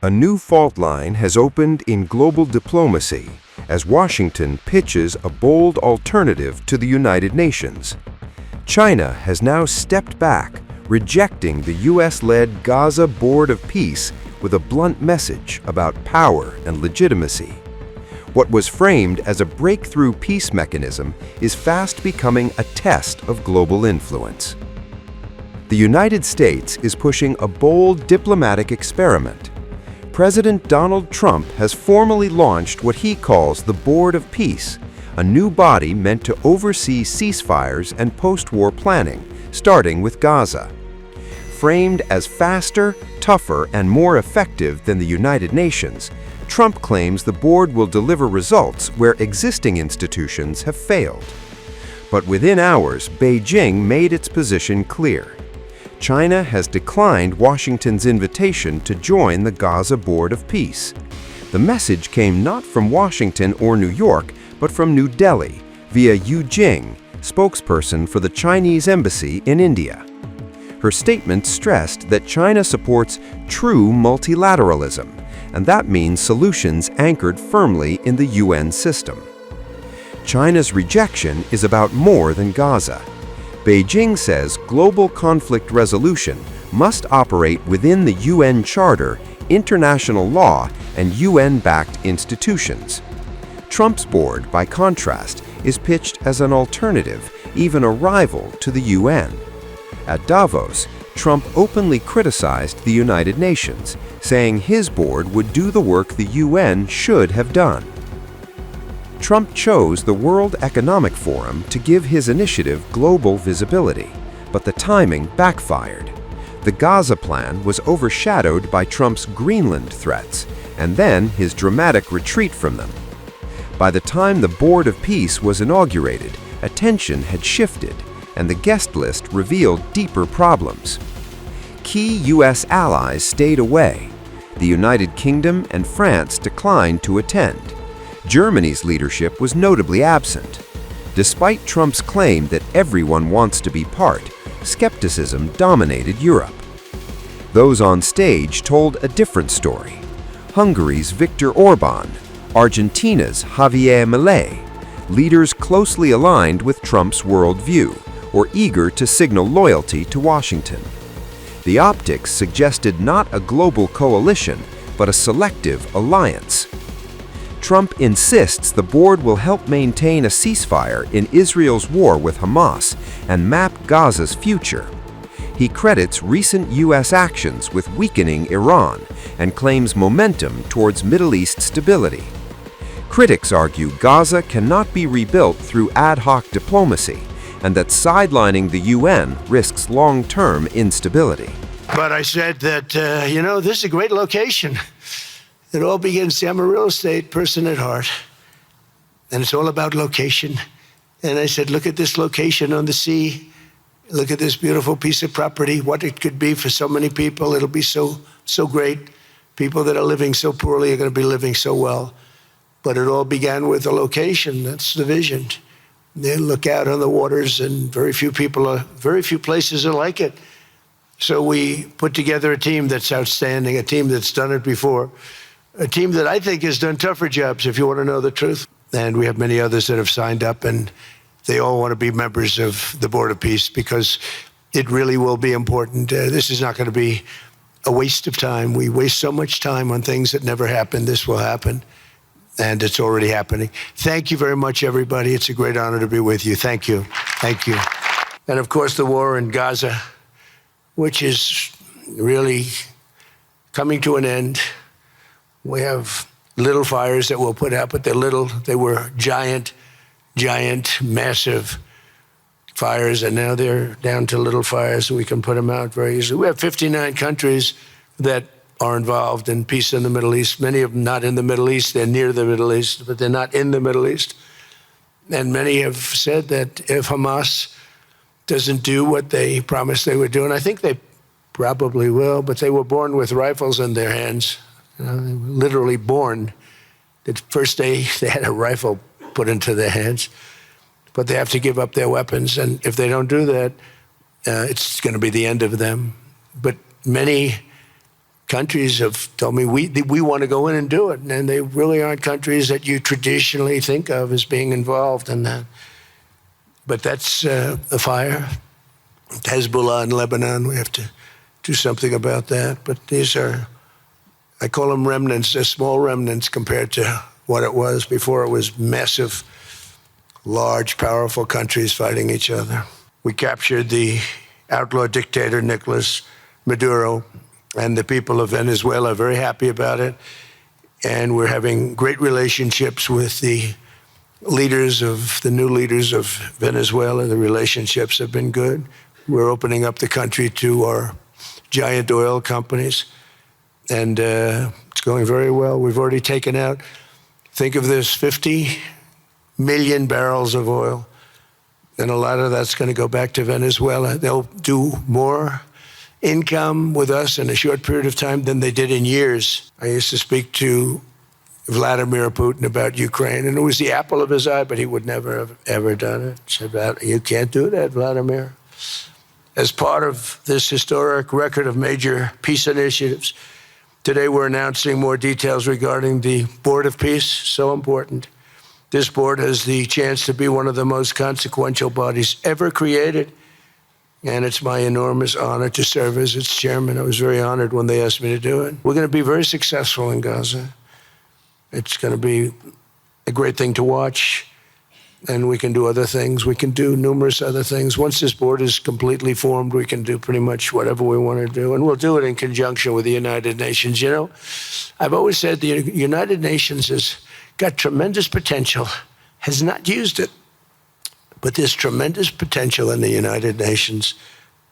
A new fault line has opened in global diplomacy as Washington pitches a bold alternative to the United Nations. China has now stepped back, rejecting the US-led Gaza Board of Peace with a blunt message about power and legitimacy. What was framed as a breakthrough peace mechanism is fast becoming a test of global influence. The United States is pushing a bold diplomatic experiment. President Donald Trump has formally launched what he calls the Board of Peace, a new body meant to oversee ceasefires and post-war planning, starting with Gaza. Framed as faster, tougher, and more effective than the United Nations, Trump claims the board will deliver results where existing institutions have failed. But within hours, Beijing made its position clear. China has declined Washington's invitation to join the Gaza Board of Peace. The message came not from Washington or New York, but from New Delhi via Yu Jing, spokesperson for the Chinese embassy in India. Her statement stressed that China supports true multilateralism, and that means solutions anchored firmly in the UN system. China's rejection is about more than Gaza. Beijing says global conflict resolution must operate within the UN Charter, international law, and UN-backed institutions. Trump's board, by contrast, is pitched as an alternative, even a rival to the UN. At Davos, Trump openly criticized the United Nations, saying his board would do the work the UN should have done. Trump chose the World Economic Forum to give his initiative global visibility, but the timing backfired. The Gaza plan was overshadowed by Trump's Greenland threats, and then his dramatic retreat from them. By the time the Board of Peace was inaugurated, attention had shifted, and the guest list revealed deeper problems. Key U.S. allies stayed away. The United Kingdom and France declined to attend. Germany's leadership was notably absent. Despite Trump's claim that everyone wants to be part, skepticism dominated Europe. Those on stage told a different story. Hungary's Viktor Orban, Argentina's Javier Milei, leaders closely aligned with Trump's worldview, or eager to signal loyalty to Washington. The optics suggested not a global coalition, but a selective alliance. Trump insists the board will help maintain a ceasefire in Israel's war with Hamas and map Gaza's future. He credits recent U.S. actions with weakening Iran and claims momentum towards Middle East stability. Critics argue Gaza cannot be rebuilt through ad hoc diplomacy, and that sidelining the UN risks long-term instability. But I said that, this is a great location. It all begins, I'm a real estate person at heart, and it's all about location. And I said, look at this location on the sea. Look at this beautiful piece of property, what it could be for so many people. It'll be so great. People that are living so poorly are going to be living so well. But it all began with a location. That's the vision. They look out on the waters, and very few places are like it. So we put together a team that's outstanding, a team that's done it before, a team that I think has done tougher jobs, if you want to know the truth. And we have many others that have signed up, and they all want to be members of the Board of Peace because it really will be important. This is not going to be a waste of time. We waste so much time on things that never happen. This will happen, and it's already happening. Thank you very much, everybody. It's a great honor to be with you. Thank you. Thank you. And, of course, the war in Gaza, which is really coming to an end. We have little fires that we'll put out, but they're little. They were giant, massive fires, and now they're down to little fires, so we can put them out very easily. We have 59 countries that are involved in peace in the Middle East. Many of them not in the Middle East. They're near the Middle East, but they're not in the Middle East. And many have said that if Hamas doesn't do what they promised they would do, and I think they probably will, but they were born with rifles in their hands. They were literally born. The first day they had a rifle put into their hands, but they have to give up their weapons. And if they don't do that, it's going to be the end of them. But many countries have told me we want to go in and do it, and they really aren't countries that you traditionally think of as being involved in that. But that's the fire. Hezbollah in Lebanon, we have to do something about that. But these are, I call them remnants. They're small remnants compared to what it was before. It was massive, large, powerful countries fighting each other. We captured the outlaw dictator Nicolas Maduro, and the people of Venezuela are very happy about it. And we're having great relationships with the new leaders of Venezuela. The relationships have been good. We're opening up the country to our giant oil companies, and it's going very well. We've already taken out, think of this, 50 million barrels of oil, and a lot of that's going to go back to Venezuela. They'll do more income with us in a short period of time than they did in years. I used to speak to Vladimir Putin about Ukraine, and it was the apple of his eye, but he would never have ever done it. I said, you can't do that, Vladimir. As part of this historic record of major peace initiatives, today we're announcing more details regarding the Board of Peace, so important. This board has the chance to be one of the most consequential bodies ever created, and it's my enormous honor to serve as its chairman. I was very honored when they asked me to do it. We're going to be very successful in Gaza. It's going to be a great thing to watch. And we can do other things. We can do numerous other things. Once this board is completely formed, we can do pretty much whatever we want to do. And we'll do it in conjunction with the United Nations. You know, I've always said the United Nations has got tremendous potential, has not used it. But there's tremendous potential in the United Nations.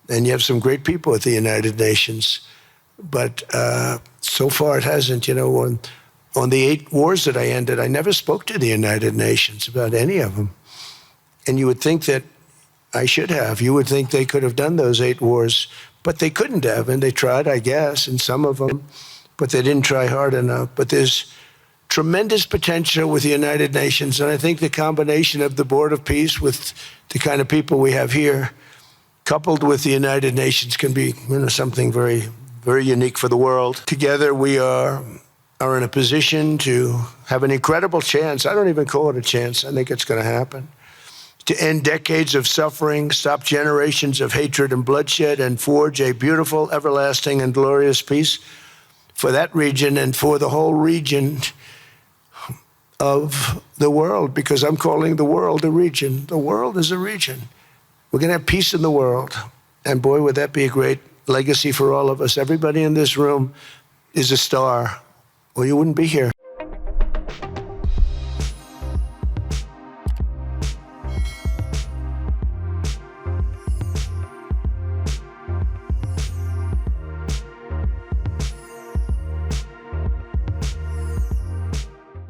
And you have some great people at the United Nations. But so far it hasn't. You know, on the 8 wars that I ended, I never spoke to the United Nations about any of them. And you would think that I should have. You would think they could have done those 8 wars, but they couldn't have. And they tried, I guess, in some of them, but they didn't try hard enough. But there's tremendous potential with the United Nations. And I think the combination of the Board of Peace with the kind of people we have here, coupled with the United Nations, can be, you know, something very, very unique for the world. Together we are in a position to have an incredible chance. I don't even call it a chance. I think it's going to happen. To end decades of suffering, stop generations of hatred and bloodshed, and forge a beautiful, everlasting, and glorious peace for that region and for the whole region of the world, because I'm calling the world a region. The world is a region. We're going to have peace in the world. And boy, would that be a great legacy for all of us. Everybody in this room is a star, or you wouldn't be here.